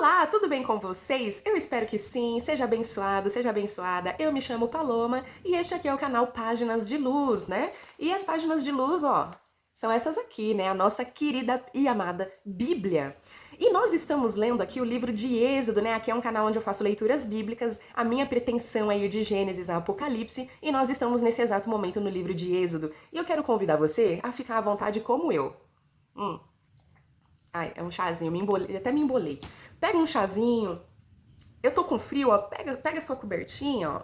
Olá, tudo bem com vocês? Eu espero que sim, seja abençoado, seja abençoada. Eu me chamo Paloma e este aqui é o canal Páginas de Luz, né? E as páginas de luz, ó, são essas aqui, né? A nossa querida e amada Bíblia. E nós estamos lendo aqui o livro de Êxodo, né? Aqui é um canal onde eu faço leituras bíblicas. A minha pretensão é ir de Gênesis a Apocalipse e nós estamos nesse exato momento no livro de Êxodo. E eu quero convidar você a ficar à vontade como eu. Hum. Ai, é um chazinho, me embolei, até me embolei. Pega um chazinho. Eu tô com frio, ó. Pega sua cobertinha, ó.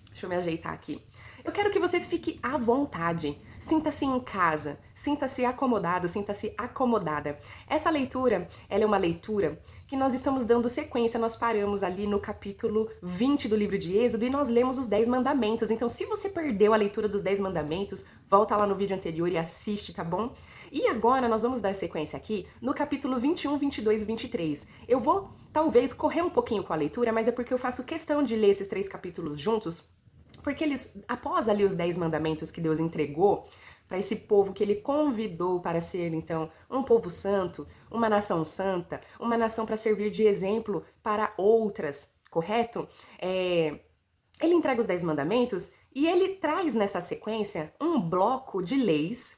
Deixa eu me ajeitar aqui. Eu quero que você fique à vontade. Sinta-se em casa, sinta-se acomodado, sinta-se acomodada. Essa leitura, ela é uma leitura que nós estamos dando sequência. Nós paramos ali no capítulo 20 do livro de Êxodo e nós lemos os 10 mandamentos. Então, se você perdeu a leitura dos 10 mandamentos, volta lá no vídeo anterior e assiste, tá bom? E agora nós vamos dar sequência aqui no capítulo 21, 22 e 23. Eu vou, talvez, correr um pouquinho com a leitura, mas é porque eu faço questão de ler esses três capítulos juntos, porque eles, após ali os 10 mandamentos que Deus entregou para esse povo que ele convidou para ser, então, um povo santo, uma nação santa, uma nação para servir de exemplo para outras, correto? Ele entrega os 10 mandamentos e ele traz nessa sequência um bloco de leis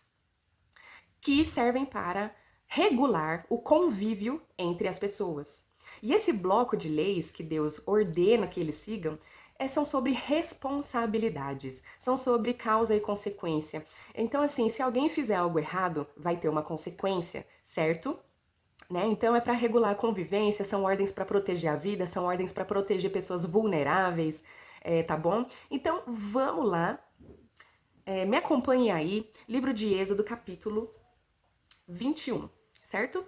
que servem para regular o convívio entre as pessoas. E esse bloco de leis que Deus ordena que eles sigam são sobre responsabilidades, são sobre causa e consequência. Então, assim, se alguém fizer algo errado, vai ter uma consequência, certo? Né? Então, é para regular a convivência, são ordens para proteger a vida, são ordens para proteger pessoas vulneráveis, tá bom? Então, vamos lá, me acompanhe aí, livro de Êxodo, capítulo 21, certo?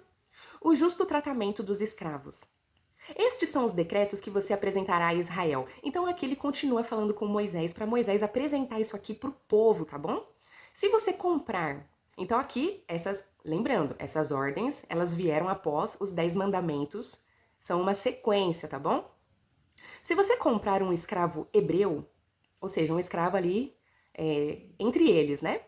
O justo tratamento dos escravos. Estes são os decretos que você apresentará a Israel. Então aqui ele continua falando com Moisés, para Moisés apresentar isso aqui para o povo, tá bom? Se você comprar, então aqui, lembrando, essas ordens, elas vieram após os 10 mandamentos, são uma sequência, tá bom? Se você comprar um escravo hebreu, ou seja, um escravo ali entre eles, né?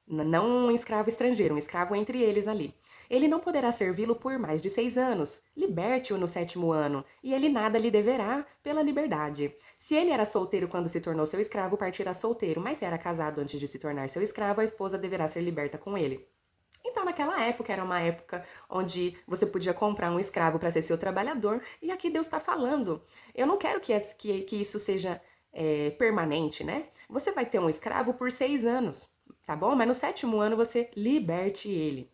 Não um escravo estrangeiro, um escravo entre eles ali. Ele não poderá servi-lo por mais de 6 anos. Liberte-o no 7º ano, e ele nada lhe deverá pela liberdade. Se ele era solteiro quando se tornou seu escravo, partirá solteiro, mas se era casado antes de se tornar seu escravo, a esposa deverá ser liberta com ele. Então, naquela época, era uma época onde você podia comprar um escravo para ser seu trabalhador, e aqui Deus está falando. Eu não quero que isso seja permanente, né? Você vai ter um escravo por 6 anos, tá bom? Mas no 7º ano você liberte ele.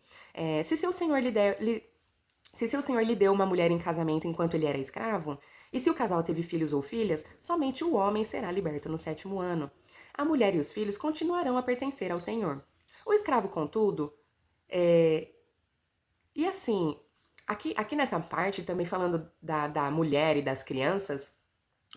Se seu senhor lhe deu uma mulher em casamento enquanto ele era escravo, e se o casal teve filhos ou filhas, somente o homem será liberto no 7º ano. A mulher e os filhos continuarão a pertencer ao senhor. O escravo, contudo, e assim, aqui nessa parte, também falando da mulher e das crianças,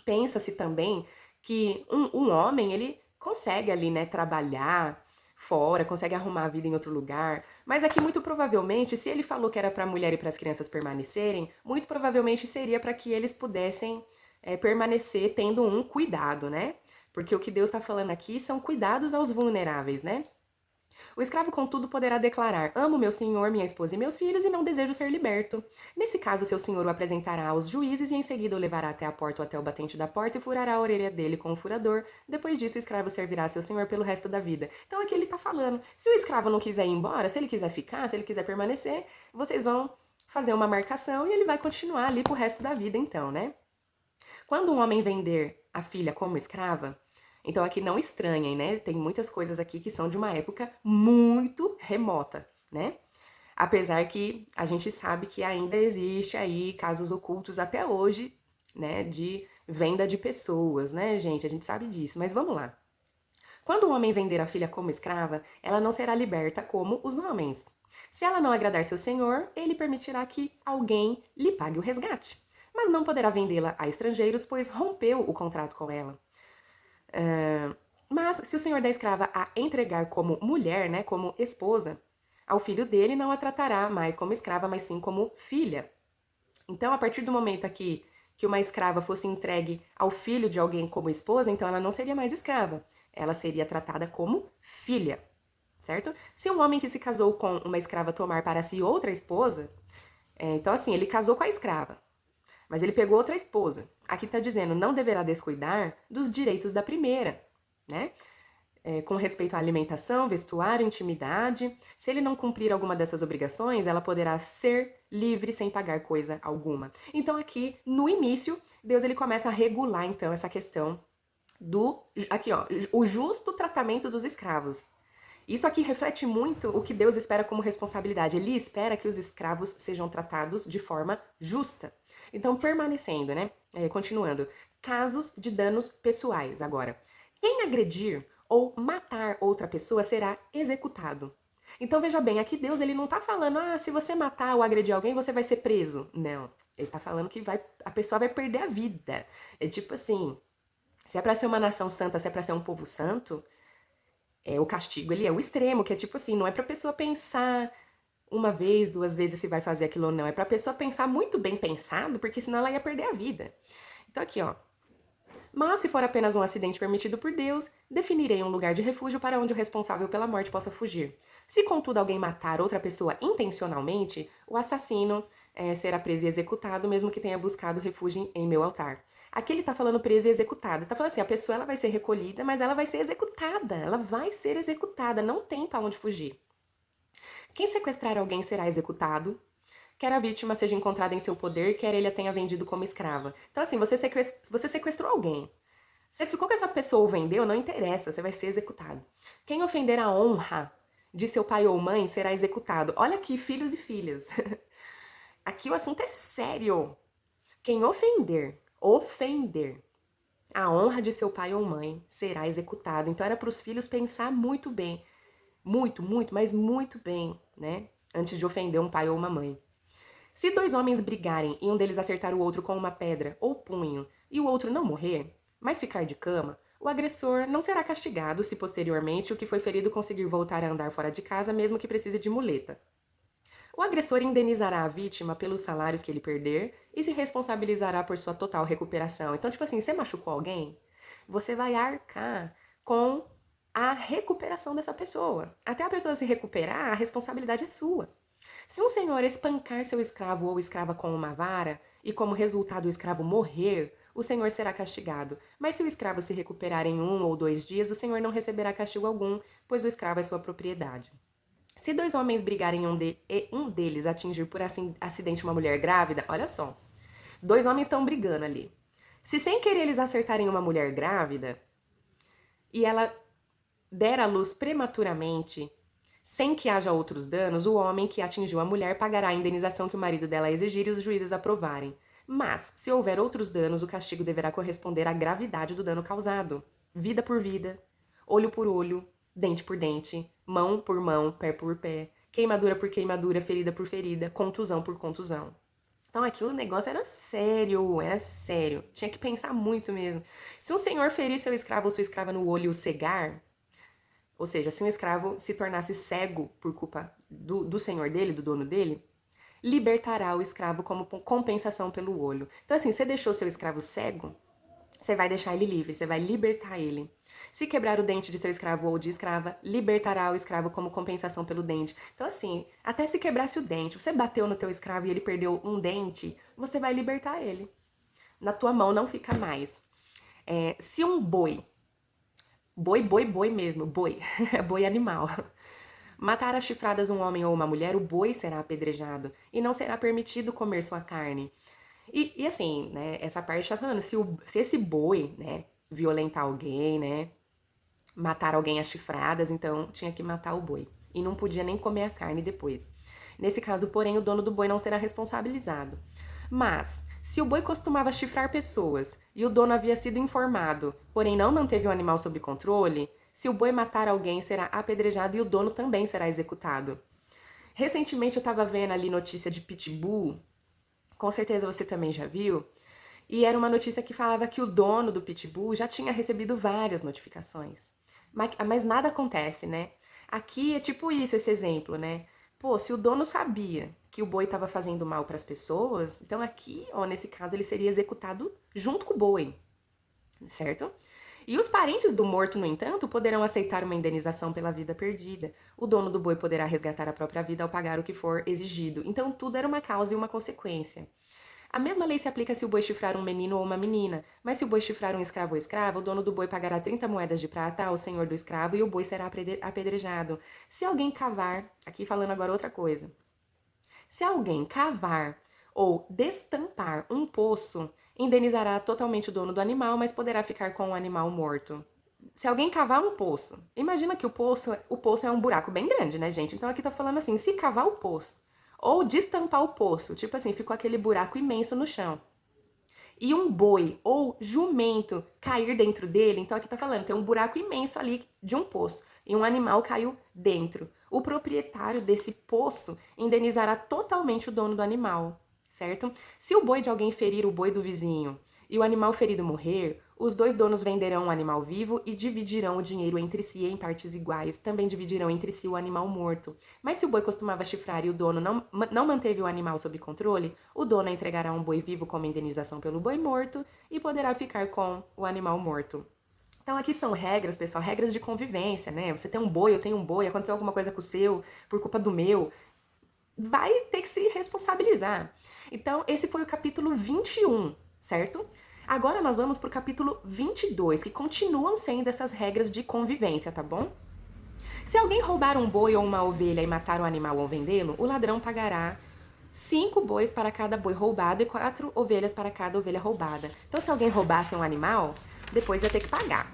pensa-se também que um homem, ele consegue ali, né, trabalhar fora, consegue arrumar a vida em outro lugar, mas aqui muito provavelmente, se ele falou que era para a mulher e para as crianças permanecerem, muito provavelmente seria para que eles pudessem permanecer tendo um cuidado, né? Porque o que Deus está falando aqui são cuidados aos vulneráveis, né? O escravo, contudo, poderá declarar: amo meu senhor, minha esposa e meus filhos e não desejo ser liberto. Nesse caso, seu senhor o apresentará aos juízes e em seguida o levará até a porta ou até o batente da porta e furará a orelha dele com um furador. Depois disso, o escravo servirá a seu senhor pelo resto da vida. Então aqui ele está falando, se o escravo não quiser ir embora, se ele quiser ficar, se ele quiser permanecer, vocês vão fazer uma marcação e ele vai continuar ali pro resto da vida então, né? Quando um homem vender a filha como escrava, então aqui não estranhem, né? Tem muitas coisas aqui que são de uma época muito remota, né? Apesar que a gente sabe que ainda existe aí casos ocultos até hoje, né, de venda de pessoas, né, gente? A gente sabe disso, mas vamos lá. Quando um homem vender a filha como escrava, ela não será liberta como os homens. Se ela não agradar seu senhor, ele permitirá que alguém lhe pague o resgate, mas não poderá vendê-la a estrangeiros, pois rompeu o contrato com ela. Mas se o senhor da escrava a entregar como mulher, né, como esposa, ao filho dele não a tratará mais como escrava, mas sim como filha. Então, a partir do momento aqui que uma escrava fosse entregue ao filho de alguém como esposa, então ela não seria mais escrava, ela seria tratada como filha, certo? Se um homem que se casou com uma escrava tomar para si outra esposa, Então, assim, ele casou com a escrava, mas ele pegou outra esposa. Aqui está dizendo, não deverá descuidar dos direitos da primeira, né? Com respeito à alimentação, vestuário, intimidade. Se ele não cumprir alguma dessas obrigações, ela poderá ser livre sem pagar coisa alguma. Então aqui, no início, Deus ele começa a regular então essa questão do aqui ó, o justo tratamento dos escravos. Isso aqui reflete muito o que Deus espera como responsabilidade. Ele espera que os escravos sejam tratados de forma justa. Então, permanecendo, né? Continuando. Casos de danos pessoais agora. Quem agredir ou matar outra pessoa será executado. Então veja bem, aqui Deus ele não está falando, se você matar ou agredir alguém, você vai ser preso. Não. Ele está falando que a pessoa vai perder a vida. É tipo assim, se é para ser uma nação santa, se é para ser um povo santo, o castigo ele é o extremo, que é tipo assim, não é pra pessoa pensar uma vez, duas vezes se vai fazer aquilo ou não, é pra pessoa pensar muito bem pensado, porque senão ela ia perder a vida. Então aqui, ó. Mas se for apenas um acidente permitido por Deus, definirei um lugar de refúgio para onde o responsável pela morte possa fugir. Se contudo alguém matar outra pessoa intencionalmente, o assassino será preso e executado, mesmo que tenha buscado refúgio em meu altar. Aqui ele tá falando preso e executado. Tá falando assim, a pessoa ela vai ser recolhida, mas ela vai ser executada. Ela vai ser executada, não tem pra onde fugir. Quem sequestrar alguém será executado, quer a vítima seja encontrada em seu poder, quer ele a tenha vendido como escrava. Então assim, você sequestrou alguém. Você ficou com essa pessoa ou vendeu, não interessa, você vai ser executado. Quem ofender a honra de seu pai ou mãe será executado. Olha aqui, filhos e filhas. Aqui o assunto é sério. Quem ofender a honra de seu pai ou mãe será executado. Então era para os filhos pensar muito bem, muito, mas muito bem, né? Antes de ofender um pai ou uma mãe. Se dois homens brigarem e um deles acertar o outro com uma pedra ou punho e o outro não morrer, mas ficar de cama, o agressor não será castigado se posteriormente o que foi ferido conseguir voltar a andar fora de casa, mesmo que precise de muleta. O agressor indenizará a vítima pelos salários que ele perder e se responsabilizará por sua total recuperação. Então, tipo assim, você machucou alguém, você vai arcar com a recuperação dessa pessoa. Até a pessoa se recuperar, a responsabilidade é sua. Se um senhor espancar seu escravo ou escrava com uma vara e como resultado o escravo morrer, o senhor será castigado. Mas se o escravo se recuperar em 1 ou 2 dias, o senhor não receberá castigo algum, pois o escravo é sua propriedade. Se dois homens brigarem e um deles atingir por acidente uma mulher grávida, olha só, dois homens estão brigando ali. Se sem querer eles acertarem uma mulher grávida e ela der à luz prematuramente, sem que haja outros danos, o homem que atingiu a mulher pagará a indenização que o marido dela exigir e os juízes aprovarem. Mas, se houver outros danos, o castigo deverá corresponder à gravidade do dano causado. Vida por vida, olho por olho, dente por dente, mão por mão, pé por pé, queimadura por queimadura, ferida por ferida, contusão por contusão. Então aqui o negócio era sério, era sério. Tinha que pensar muito mesmo. Se um senhor ferir seu escravo ou sua escrava no olho e o cegar, ou seja, se um escravo se tornasse cego por culpa do senhor dele, do dono dele, libertará o escravo como compensação pelo olho. Então assim, você deixou seu escravo cego, você vai deixar ele livre, você vai libertar ele. Se quebrar o dente de seu escravo ou de escrava, libertará o escravo como compensação pelo dente. Então assim, até se quebrasse o dente, você bateu no teu escravo e ele perdeu um dente, você vai libertar ele. Na tua mão não fica mais. Se um boi mesmo, boi, boi animal, matar a chifradas um homem ou uma mulher, o boi será apedrejado e não será permitido comer sua carne. E assim, né, essa parte tá falando, se esse boi, né, violentar alguém, né, matar alguém às chifradas, então tinha que matar o boi. E não podia nem comer a carne depois. Nesse caso, porém, o dono do boi não será responsabilizado. Mas, se o boi costumava chifrar pessoas e o dono havia sido informado, porém não manteve o animal sob controle, se o boi matar alguém, será apedrejado e o dono também será executado. Recentemente eu estava vendo ali notícia de pitbull, com certeza você também já viu, e era uma notícia que falava que o dono do pitbull já tinha recebido várias notificações. Mas nada acontece, né? Aqui é tipo isso, esse exemplo, né? Pô, se o dono sabia que o boi estava fazendo mal para as pessoas, então aqui, ó, nesse caso, ele seria executado junto com o boi, certo? E os parentes do morto, no entanto, poderão aceitar uma indenização pela vida perdida. O dono do boi poderá resgatar a própria vida ao pagar o que for exigido. Então, tudo era uma causa e uma consequência. A mesma lei se aplica se o boi chifrar um menino ou uma menina, mas se o boi chifrar um escravo ou escrava, o dono do boi pagará 30 moedas de prata ao senhor do escravo e o boi será apedrejado. Se alguém cavar, aqui falando agora outra coisa, se alguém cavar ou destampar um poço, indenizará totalmente o dono do animal, mas poderá ficar com o animal morto. Se alguém cavar um poço, imagina que o poço é um buraco bem grande, né, gente? Então aqui tá falando assim, se cavar o poço ou destampar o poço, tipo assim, ficou aquele buraco imenso no chão, e um boi ou jumento cair dentro dele, então aqui tá falando, tem um buraco imenso ali de um poço e um animal caiu dentro. O proprietário desse poço indenizará totalmente o dono do animal, certo? Se o boi de alguém ferir o boi do vizinho e o animal ferido morrer, os dois donos venderão o animal vivo e dividirão o dinheiro entre si em partes iguais. Também dividirão entre si o animal morto. Mas se o boi costumava chifrar e o dono não manteve o animal sob controle, o dono entregará um boi vivo como indenização pelo boi morto e poderá ficar com o animal morto. Então aqui são regras, pessoal, regras de convivência, né? Você tem um boi, eu tenho um boi, aconteceu alguma coisa com o seu, por culpa do meu, vai ter que se responsabilizar. Então esse foi o capítulo 21, certo? Agora nós vamos para o capítulo 22, que continuam sendo essas regras de convivência, tá bom? Se alguém roubar um boi ou uma ovelha e matar o animal ou vendê-lo, o ladrão pagará 5 bois para cada boi roubado e 4 ovelhas para cada ovelha roubada. Então, se alguém roubasse um animal, depois ia ter que pagar.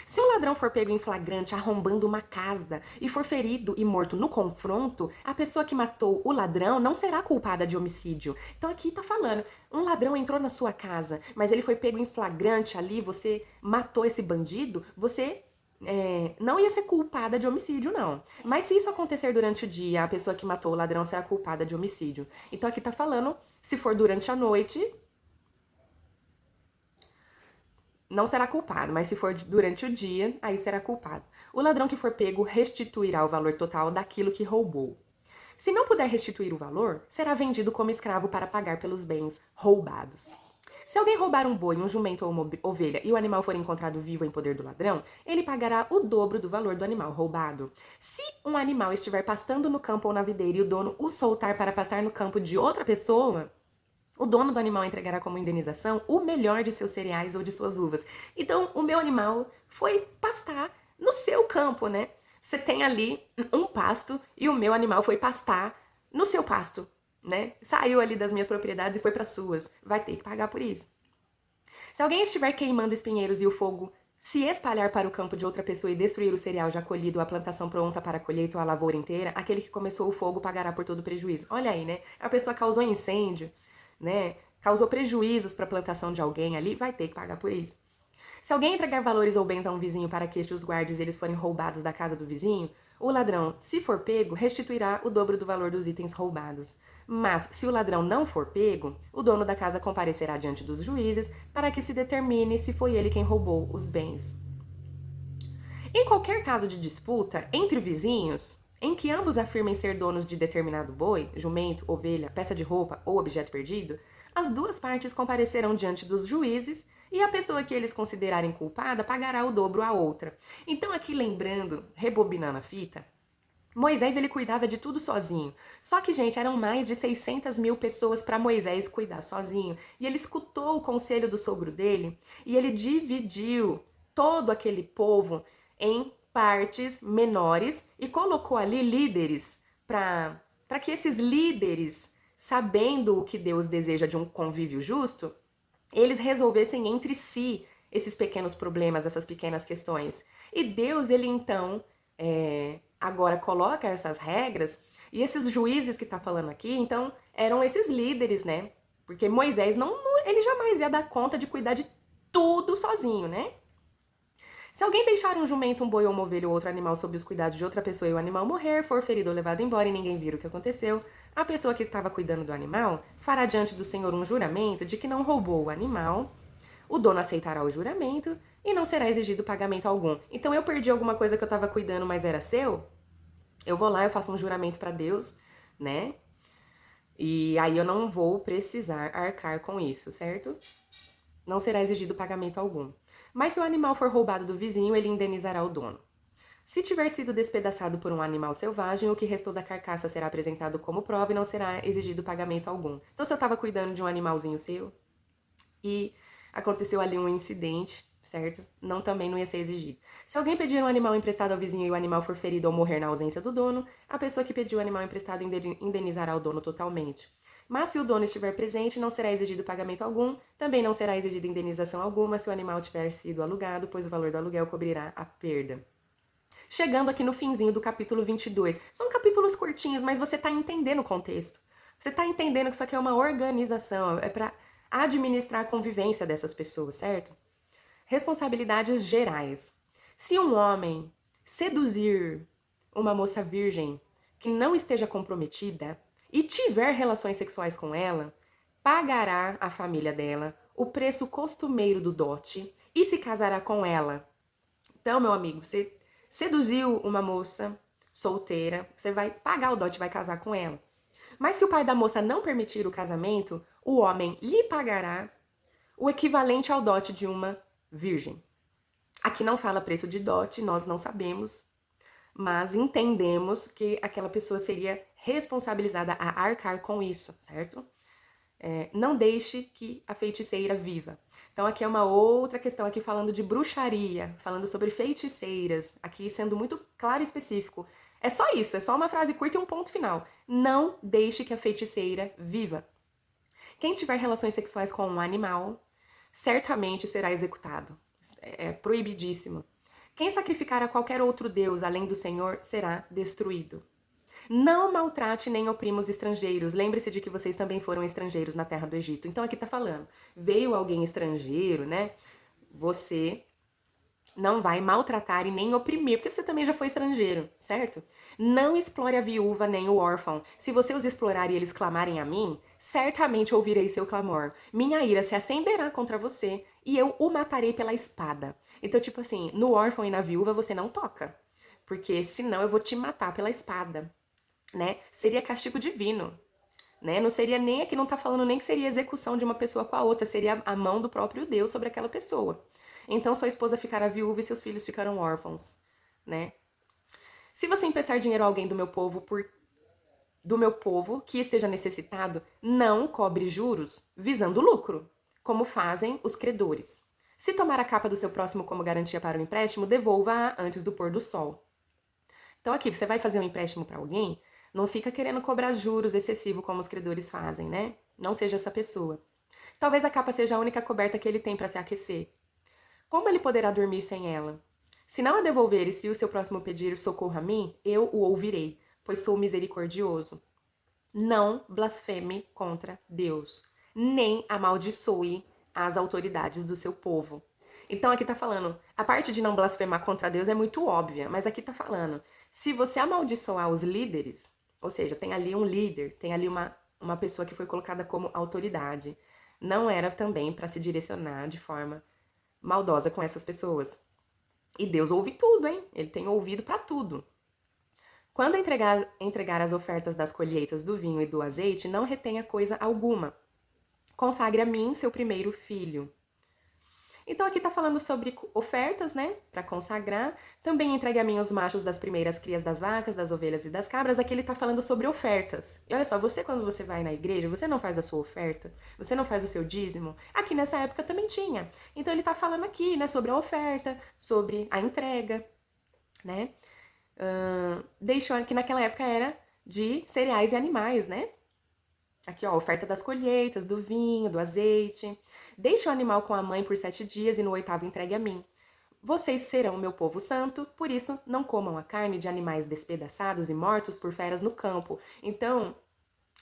Se um ladrão for pego em flagrante arrombando uma casa e for ferido e morto no confronto, a pessoa que matou o ladrão não será culpada de homicídio. Então aqui tá falando, um ladrão entrou na sua casa, mas ele foi pego em flagrante ali, você matou esse bandido, você não ia ser culpada de homicídio, não. Mas se isso acontecer durante o dia, a pessoa que matou o ladrão será culpada de homicídio. Então aqui tá falando, se for durante a noite, não será culpado, mas se for durante o dia, aí será culpado. O ladrão que for pego restituirá o valor total daquilo que roubou. Se não puder restituir o valor, será vendido como escravo para pagar pelos bens roubados. Se alguém roubar um boi, um jumento ou uma ovelha e o animal for encontrado vivo em poder do ladrão, ele pagará o dobro do valor do animal roubado. Se um animal estiver pastando no campo ou na videira e o dono o soltar para pastar no campo de outra pessoa, o dono do animal entregará como indenização o melhor de seus cereais ou de suas uvas. Então, o meu animal foi pastar no seu campo, né? Você tem ali um pasto e o meu animal foi pastar no seu pasto, né? Saiu ali das minhas propriedades e foi para suas. Vai ter que pagar por isso. Se alguém estiver queimando espinheiros e o fogo se espalhar para o campo de outra pessoa e destruir o cereal já colhido, a plantação pronta para a colheita ou a lavoura inteira, aquele que começou o fogo pagará por todo o prejuízo. Olha aí, né? A pessoa causou incêndio, né? Causou prejuízos para a plantação de alguém ali, vai ter que pagar por isso. Se alguém entregar valores ou bens a um vizinho para que este os guarde e eles forem roubados da casa do vizinho, o ladrão, se for pego, restituirá o dobro do valor dos itens roubados. Mas, se o ladrão não for pego, o dono da casa comparecerá diante dos juízes para que se determine se foi ele quem roubou os bens. Em qualquer caso de disputa entre vizinhos, em que ambos afirmem ser donos de determinado boi, jumento, ovelha, peça de roupa ou objeto perdido, as duas partes comparecerão diante dos juízes e a pessoa que eles considerarem culpada pagará o dobro à outra. Então, aqui lembrando, rebobinando a fita, Moisés ele cuidava de tudo sozinho. Só que, gente, eram mais de 600 mil pessoas para Moisés cuidar sozinho. E ele escutou o conselho do sogro dele e ele dividiu todo aquele povo em partes menores e colocou ali líderes para que esses líderes, sabendo o que Deus deseja de um convívio justo, eles resolvessem entre si esses pequenos problemas, essas pequenas questões. E Deus, ele então, agora coloca essas regras, e esses juízes que tá falando aqui, então, eram esses líderes, né? Porque Moisés, ele jamais ia dar conta de cuidar de tudo sozinho, né? Se alguém deixar um jumento, um boi ou uma ovelha ou outro animal sob os cuidados de outra pessoa e o animal morrer, for ferido ou levado embora e ninguém vir o que aconteceu, a pessoa que estava cuidando do animal fará diante do Senhor um juramento de que não roubou o animal, o dono aceitará o juramento e não será exigido pagamento algum. Então eu perdi alguma coisa que eu estava cuidando, mas era seu? Eu vou lá, eu faço um juramento para Deus, né? E aí eu não vou precisar arcar com isso, certo? Não será exigido pagamento algum. Mas se o animal for roubado do vizinho, ele indenizará o dono. Se tiver sido despedaçado por um animal selvagem, o que restou da carcaça será apresentado como prova e não será exigido pagamento algum. Então, se eu estava cuidando de um animalzinho seu e aconteceu ali um incidente, certo? Também não ia ser exigido. Se alguém pedir um animal emprestado ao vizinho e o animal for ferido ou morrer na ausência do dono, a pessoa que pediu o animal emprestado indenizará o dono totalmente. Mas se o dono estiver presente, não será exigido pagamento algum, também não será exigida indenização alguma se o animal tiver sido alugado, pois o valor do aluguel cobrirá a perda. Chegando aqui no finzinho do capítulo 22. São capítulos curtinhos, mas você está entendendo o contexto. Você está entendendo que isso aqui é uma organização, é para administrar a convivência dessas pessoas, certo? Responsabilidades gerais. Se um homem seduzir uma moça virgem que não esteja comprometida e tiver relações sexuais com ela, pagará à família dela o preço costumeiro do dote e se casará com ela. Então, meu amigo, você seduziu uma moça solteira, você vai pagar o dote e vai casar com ela. Mas se o pai da moça não permitir o casamento, o homem lhe pagará o equivalente ao dote de uma virgem. Aqui não fala preço de dote, nós não sabemos, mas entendemos que aquela pessoa seria responsabilizada a arcar com isso, certo? Não deixe que a feiticeira viva. Então aqui é uma outra questão aqui falando de bruxaria, falando sobre feiticeiras, aqui sendo muito claro e específico. É só isso, é só uma frase curta e um ponto final. Não deixe que a feiticeira viva. Quem tiver relações sexuais com um animal, certamente será executado. É proibidíssimo. Quem sacrificar a qualquer outro deus além do Senhor será destruído. Não maltrate nem oprima os estrangeiros. Lembre-se de que vocês também foram estrangeiros na terra do Egito. Então aqui tá falando, veio alguém estrangeiro, né? Você não vai maltratar e nem oprimir, porque você também já foi estrangeiro, certo? Não explore a viúva nem o órfão. Se você os explorar e eles clamarem a mim, certamente ouvirei seu clamor. Minha ira se acenderá contra você e eu o matarei pela espada. Então, tipo assim, no órfão e na viúva você não toca, porque senão eu vou te matar pela espada. Né? Seria castigo divino, né? Não seria nem aqui, não tá falando nem que seria execução de uma pessoa com a outra, seria a mão do próprio Deus sobre aquela pessoa. Então sua esposa ficará viúva e seus filhos ficarão órfãos, né? Se você emprestar dinheiro a alguém do meu povo que esteja necessitado, não cobre juros visando lucro, como fazem os credores. Se tomar a capa do seu próximo como garantia para o empréstimo, devolva-a antes do pôr do sol. Então aqui, você vai fazer um empréstimo para alguém, não fica querendo cobrar juros excessivos como os credores fazem, né? Não seja essa pessoa. Talvez a capa seja a única coberta que ele tem para se aquecer. Como ele poderá dormir sem ela? Se não a devolver e se o seu próximo pedir socorro a mim, eu o ouvirei, pois sou misericordioso. Não blasfeme contra Deus, nem amaldiçoe as autoridades do seu povo. Então aqui tá falando, a parte de não blasfemar contra Deus é muito óbvia, mas aqui tá falando, se você amaldiçoar os líderes, ou seja, tem ali um líder, tem ali uma pessoa que foi colocada como autoridade, não era também para se direcionar de forma maldosa com essas pessoas. E Deus ouve tudo, hein? Ele tem ouvido para tudo. Quando entregar as ofertas das colheitas do vinho e do azeite, não retenha coisa alguma. Consagre a mim seu primeiro filho. Então aqui tá falando sobre ofertas, né, para consagrar. Também entregue a mim os machos das primeiras crias das vacas, das ovelhas e das cabras. Aqui ele tá falando sobre ofertas. E olha só, você quando você vai na igreja, você não faz a sua oferta, você não faz o seu dízimo. Aqui nessa época também tinha. Então ele tá falando aqui, né, sobre a oferta, sobre a entrega, né? Deixou que naquela época era de cereais e animais, né? Aqui, ó, oferta das colheitas, do vinho, do azeite. Deixe o animal com a mãe por 7 dias e no 8º entregue a mim. Vocês serão meu povo santo, por isso não comam a carne de animais despedaçados e mortos por feras no campo. Então,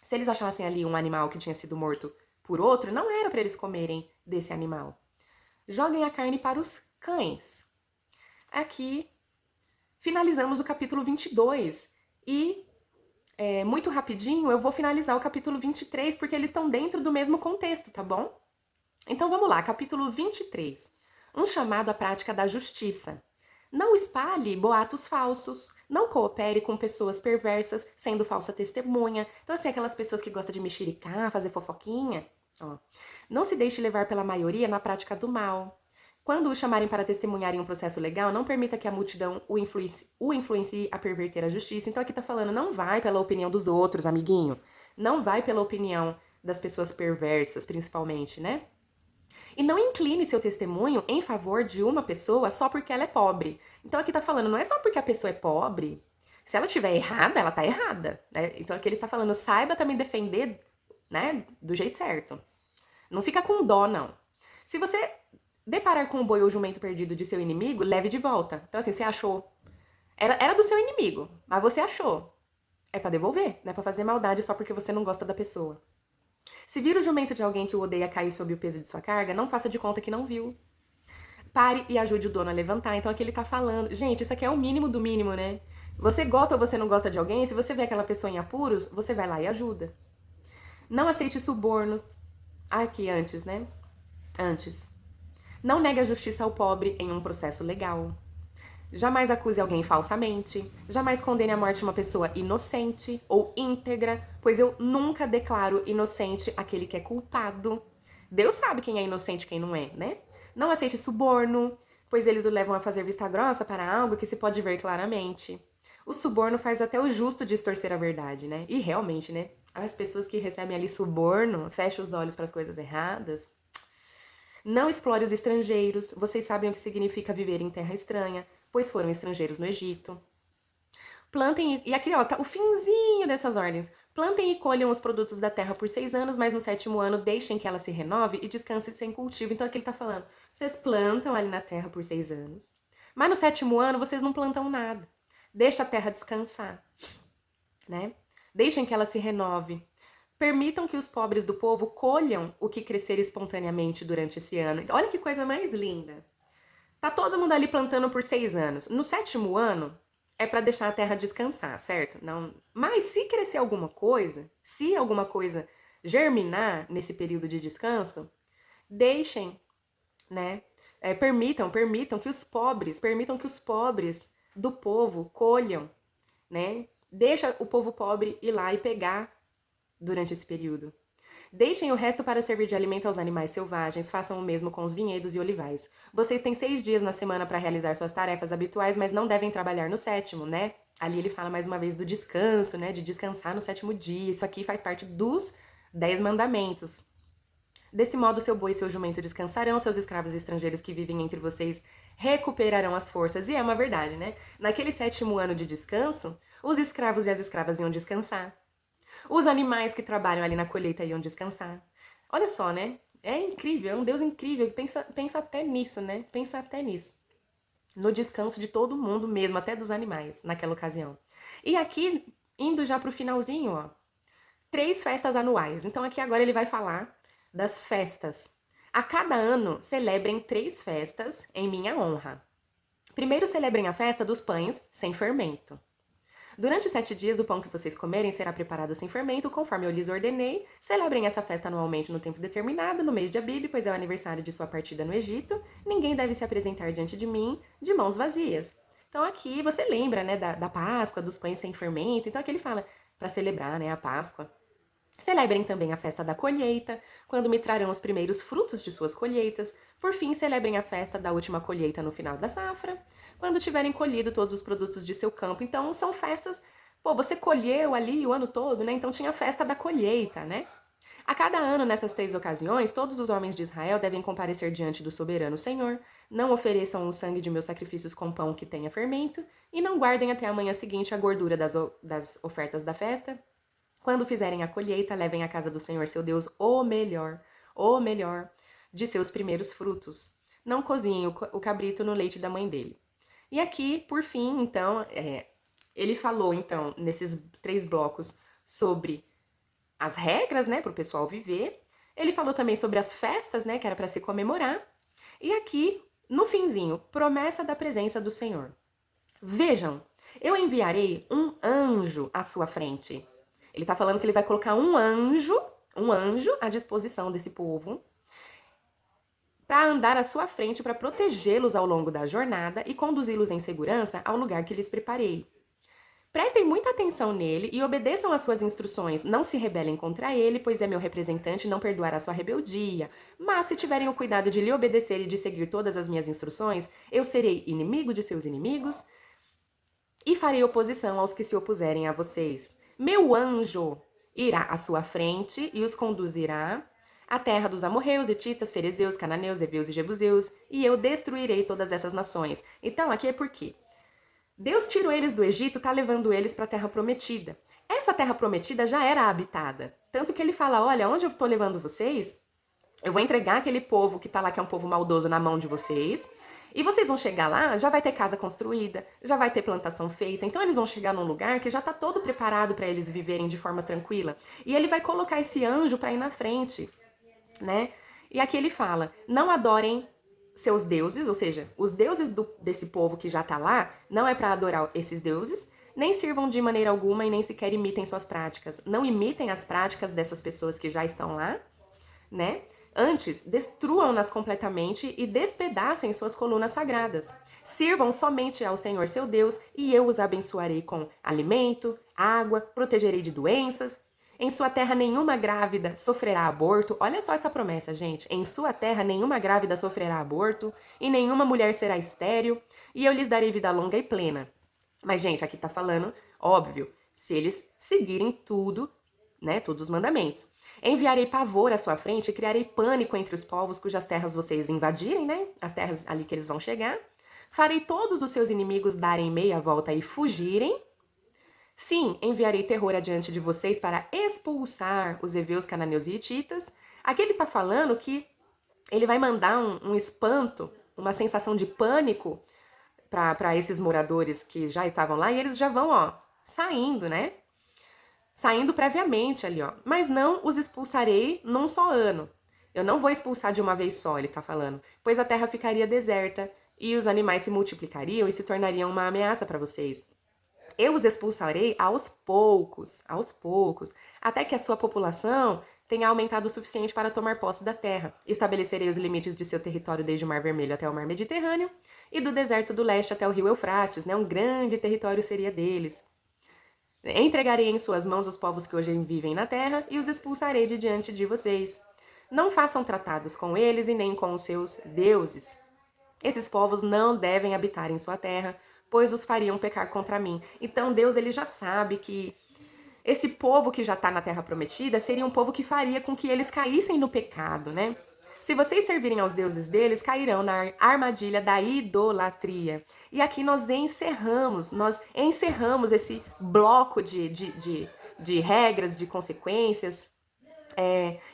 se eles achassem ali um animal que tinha sido morto por outro, não era para eles comerem desse animal. Joguem a carne para os cães. Aqui finalizamos o capítulo 22 e muito rapidinho eu vou finalizar o capítulo 23 porque eles estão dentro do mesmo contexto, tá bom? Então vamos lá, capítulo 23. Um chamado à prática da justiça. Não espalhe boatos falsos, não coopere com pessoas perversas, sendo falsa testemunha. Então assim, aquelas pessoas que gostam de mexericar, fazer fofoquinha, ó. Não se deixe levar pela maioria na prática do mal. Quando o chamarem para testemunhar em um processo legal, não permita que a multidão o influencie a perverter a justiça. Então aqui tá falando, não vai pela opinião dos outros, amiguinho. Não vai pela opinião das pessoas perversas, principalmente, né? E não incline seu testemunho em favor de uma pessoa só porque ela é pobre. Então aqui tá falando, não é só porque a pessoa é pobre. Se ela estiver errada, ela tá errada, né? Então aqui ele tá falando, saiba também defender, né, do jeito certo. Não fica com dó, não. Se você deparar com o boi ou jumento perdido de seu inimigo, leve de volta. Então assim, você achou. Era do seu inimigo, mas você achou. É pra devolver, não é pra fazer maldade só porque você não gosta da pessoa. Se vir o jumento de alguém que o odeia cair sob o peso de sua carga, não faça de conta que não viu. Pare e ajude o dono a levantar. Então aqui ele tá falando. Gente, isso aqui é o mínimo do mínimo, né? Você gosta ou você não gosta de alguém, se você vê aquela pessoa em apuros, você vai lá e ajuda. Não aceite subornos. Aqui antes, né? Antes. Não negue a justiça ao pobre em um processo legal. Jamais acuse alguém falsamente. Jamais condene à morte uma pessoa inocente ou íntegra, pois eu nunca declaro inocente aquele que é culpado. Deus sabe quem é inocente e quem não é, né? Não aceite suborno, pois eles o levam a fazer vista grossa para algo que se pode ver claramente. O suborno faz até o justo distorcer a verdade, né? E realmente, né? As pessoas que recebem ali suborno, fecham os olhos para as coisas erradas. Não explore os estrangeiros. Vocês sabem o que significa viver em terra estranha, pois foram estrangeiros no Egito. Plantem, e aqui ó, tá o finzinho dessas ordens. Plantem e colham os produtos da terra por 6 anos, mas no 7º ano deixem que ela se renove e descanse sem cultivo. Então aqui ele tá falando, vocês plantam ali na terra por 6 anos, mas no 7º ano vocês não plantam nada. Deixa a terra descansar, né? Deixem que ela se renove. Permitam que os pobres do povo colham o que crescer espontaneamente durante esse ano. Olha que coisa mais linda. Tá todo mundo ali plantando por 6 anos. No 7º ano, é para deixar a terra descansar, certo? Não. Mas se crescer alguma coisa, se alguma coisa germinar nesse período de descanso, deixem, né? Permitam que os pobres do povo colham, né? Deixa o povo pobre ir lá e pegar durante esse período. Deixem o resto para servir de alimento aos animais selvagens, façam o mesmo com os vinhedos e olivais. Vocês têm 6 dias na semana para realizar suas tarefas habituais, mas não devem trabalhar no 7º, né? Ali ele fala mais uma vez do descanso, né? De descansar no 7º dia. Isso aqui faz parte dos 10 mandamentos. Desse modo, seu boi e seu jumento descansarão, seus escravos estrangeiros que vivem entre vocês recuperarão as forças. E é uma verdade, né? Naquele 7º ano de descanso, os escravos e as escravas iam descansar. Os animais que trabalham ali na colheita iam descansar. Olha só, né? É incrível, é um Deus incrível que pensa até nisso, né? Pensa até nisso. No descanso de todo mundo mesmo, até dos animais, naquela ocasião. E aqui, indo já pro finalzinho, ó. 3 festas anuais. Então aqui agora ele vai falar das festas. A cada ano, celebrem 3 festas em minha honra. Primeiro celebrem a festa dos pães sem fermento. Durante 7 dias, o pão que vocês comerem será preparado sem fermento, conforme eu lhes ordenei. Celebrem essa festa anualmente no tempo determinado, no mês de Abib, pois é o aniversário de sua partida no Egito. Ninguém deve se apresentar diante de mim de mãos vazias. Então aqui você lembra, né, da Páscoa, dos pães sem fermento. Então aqui ele fala para celebrar, né, a Páscoa. Celebrem também a festa da colheita, quando me trarão os primeiros frutos de suas colheitas. Por fim, celebrem a festa da última colheita no final da safra, quando tiverem colhido todos os produtos de seu campo. Então, são festas, pô, você colheu ali o ano todo, né? Então tinha a festa da colheita, né? A cada ano, nessas 3 ocasiões, todos os homens de Israel devem comparecer diante do soberano Senhor. Não ofereçam o sangue de meus sacrifícios com pão que tenha fermento, e não guardem até a manhã seguinte a gordura das ofertas da festa. Quando fizerem a colheita, levem à casa do Senhor seu Deus o melhor de seus primeiros frutos. Não cozinhem o cabrito no leite da mãe dele. E aqui, por fim, então, ele falou, então, nesses 3 blocos, sobre as regras, né, para o pessoal viver. Ele falou também sobre as festas, né, que era para se comemorar. E aqui, no finzinho, promessa da presença do Senhor. Vejam, eu enviarei um anjo à sua frente. Ele tá falando que ele vai colocar um anjo à disposição desse povo para andar à sua frente, para protegê-los ao longo da jornada e conduzi-los em segurança ao lugar que lhes preparei. Prestem muita atenção nele e obedeçam às suas instruções. Não se rebelem contra ele, pois é meu representante e não perdoará sua rebeldia. Mas se tiverem o cuidado de lhe obedecer e de seguir todas as minhas instruções, eu serei inimigo de seus inimigos e farei oposição aos que se opuserem a vocês. Meu anjo irá à sua frente e os conduzirá à terra dos amorreus, hititas, ferezeus, cananeus, heveus e jebuseus, e eu destruirei todas essas nações. Então aqui é por quê? Deus tirou eles do Egito, tá levando eles para a terra prometida. Essa terra prometida já era habitada. Tanto que ele fala: olha, onde eu estou levando vocês, eu vou entregar aquele povo que tá lá, que é um povo maldoso, na mão de vocês. E vocês vão chegar lá, já vai ter casa construída, já vai ter plantação feita. Então eles vão chegar num lugar que já tá todo preparado para eles viverem de forma tranquila. E ele vai colocar esse anjo para ir na frente, né? E aqui ele fala: não adorem seus deuses, ou seja, os deuses desse povo que já tá lá, não é para adorar esses deuses, nem sirvam de maneira alguma e nem sequer imitem suas práticas. Não imitem as práticas dessas pessoas que já estão lá, né? Antes, destruam-nas completamente e despedacem suas colunas sagradas. Sirvam somente ao Senhor seu Deus e eu os abençoarei com alimento, água, protegerei de doenças. Em sua terra nenhuma grávida sofrerá aborto. Olha só essa promessa, gente. Em sua terra nenhuma grávida sofrerá aborto e nenhuma mulher será estéril e eu lhes darei vida longa e plena. Mas, gente, aqui tá falando, óbvio, se eles seguirem tudo, né, todos os mandamentos. Enviarei pavor à sua frente e criarei pânico entre os povos cujas terras vocês invadirem, né? As terras ali que eles vão chegar. Farei todos os seus inimigos darem meia volta e fugirem. Sim, enviarei terror adiante de vocês para expulsar os heveus, cananeus e hititas. Aqui ele está falando que ele vai mandar um espanto, uma sensação de pânico para esses moradores que já estavam lá e eles já vão, ó, saindo, né? Saindo previamente ali, ó. Mas não os expulsarei num só ano. Eu não vou expulsar de uma vez só, ele tá falando, pois a terra ficaria deserta e os animais se multiplicariam e se tornariam uma ameaça para vocês. Eu os expulsarei aos poucos, até que a sua população tenha aumentado o suficiente para tomar posse da terra. Estabelecerei os limites de seu território desde o Mar Vermelho até o Mar Mediterrâneo e do deserto do leste até o rio Eufrates, né? Um grande território seria deles. Entregarei em suas mãos os povos que hoje vivem na terra e os expulsarei de diante de vocês. Não façam tratados com eles e nem com os seus deuses. Esses povos não devem habitar em sua terra, pois os fariam pecar contra mim. Então Deus, ele já sabe que esse povo que já está na terra prometida seria um povo que faria com que eles caíssem no pecado, né? Se vocês servirem aos deuses deles, cairão na armadilha da idolatria. E aqui nós encerramos esse bloco de regras, de consequências.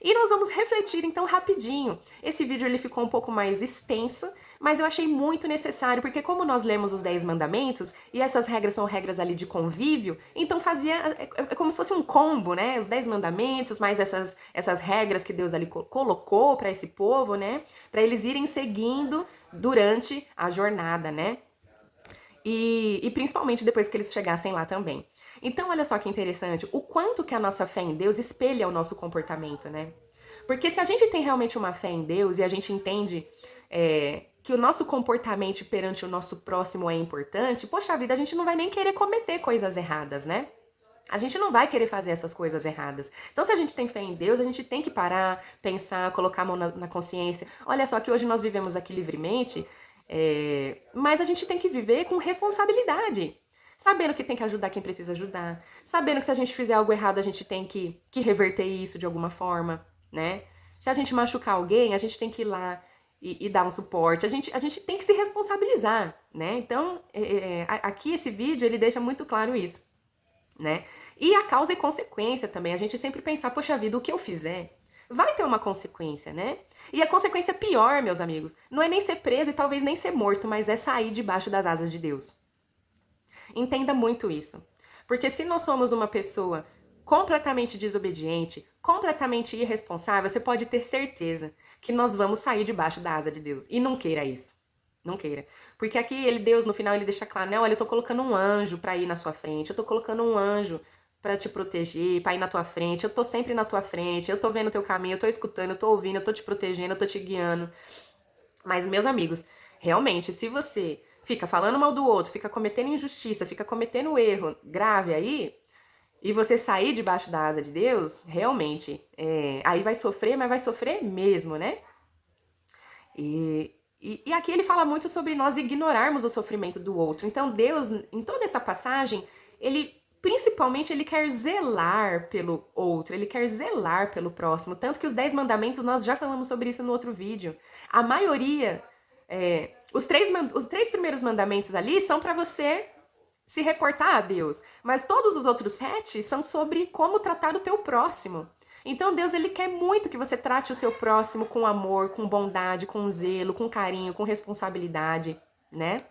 E nós vamos refletir então rapidinho. Esse vídeo ele ficou um pouco mais extenso, mas eu achei muito necessário, porque como nós lemos os 10 mandamentos, e essas regras são regras ali de convívio, então é como se fosse um combo, né? Os 10 mandamentos, mais essas regras que Deus ali colocou para esse povo, né? Para eles irem seguindo durante a jornada, né? E principalmente depois que eles chegassem lá também. Então, olha só que interessante, o quanto que a nossa fé em Deus espelha o nosso comportamento, né? Porque se a gente tem realmente uma fé em Deus e a gente entende que o nosso comportamento perante o nosso próximo é importante, poxa vida, a gente não vai nem querer cometer coisas erradas, né? A gente não vai querer fazer essas coisas erradas. Então, se a gente tem fé em Deus, a gente tem que parar, pensar, colocar a mão na consciência. Olha só que hoje nós vivemos aqui livremente, mas a gente tem que viver com responsabilidade. Sabendo que tem que ajudar quem precisa ajudar. Sabendo que se a gente fizer algo errado, a gente tem que reverter isso de alguma forma, né? Se a gente machucar alguém, a gente tem que ir lá e dar um suporte. A gente tem que se responsabilizar, né? Então, aqui esse vídeo, ele deixa muito claro isso, né? E a causa e consequência também. A gente sempre pensar, poxa vida, o que eu fizer vai ter uma consequência, né? E a consequência pior, meus amigos, não é nem ser preso e talvez nem ser morto, mas é sair debaixo das asas de Deus. Entenda muito isso. Porque se nós somos uma pessoa completamente desobediente, completamente irresponsável, você pode ter certeza que nós vamos sair debaixo da asa de Deus. E não queira isso. Não queira. Porque aqui Deus no final ele deixa claro, né? Olha, eu tô colocando um anjo pra ir na sua frente, eu tô colocando um anjo pra te proteger, pra ir na tua frente, eu tô sempre na tua frente, eu tô vendo o teu caminho, eu tô escutando, eu tô ouvindo, eu tô te protegendo, eu tô te guiando. Mas, meus amigos, realmente, se você fica falando mal do outro, fica cometendo injustiça, fica cometendo erro grave aí, e você sair debaixo da asa de Deus, realmente, aí vai sofrer, mas vai sofrer mesmo, né? E aqui ele fala muito sobre nós ignorarmos o sofrimento do outro. Então Deus, em toda essa passagem, ele principalmente ele quer zelar pelo outro, ele quer zelar pelo próximo. Tanto que os 10 mandamentos, nós já falamos sobre isso no outro vídeo. A maioria, os três primeiros mandamentos ali são para você se reportar a Deus, mas todos os outros 7 são sobre como tratar o teu próximo. Então Deus ele quer muito que você trate o seu próximo com amor, com bondade, com zelo, com carinho, com responsabilidade, né?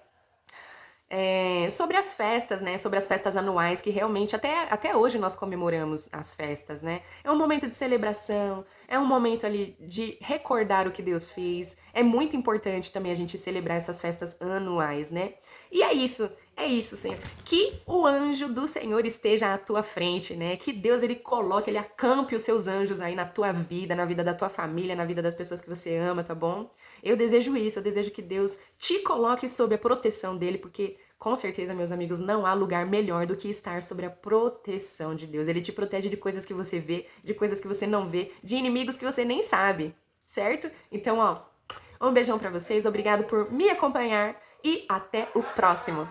Sobre as festas, né? Sobre as festas anuais, que realmente até hoje nós comemoramos as festas, né? É um momento de celebração, é um momento ali de recordar o que Deus fez. É muito importante também a gente celebrar essas festas anuais, né? E é isso, Senhor. Que o anjo do Senhor esteja à tua frente, né? Que Deus ele coloque, ele acampe os seus anjos aí na tua vida, na vida da tua família, na vida das pessoas que você ama, tá bom? Eu desejo isso, eu desejo que Deus te coloque sob a proteção dele, porque com certeza, meus amigos, não há lugar melhor do que estar sob a proteção de Deus. Ele te protege de coisas que você vê, de coisas que você não vê, de inimigos que você nem sabe, certo? Então, ó, um beijão pra vocês, obrigado por me acompanhar e até o próximo.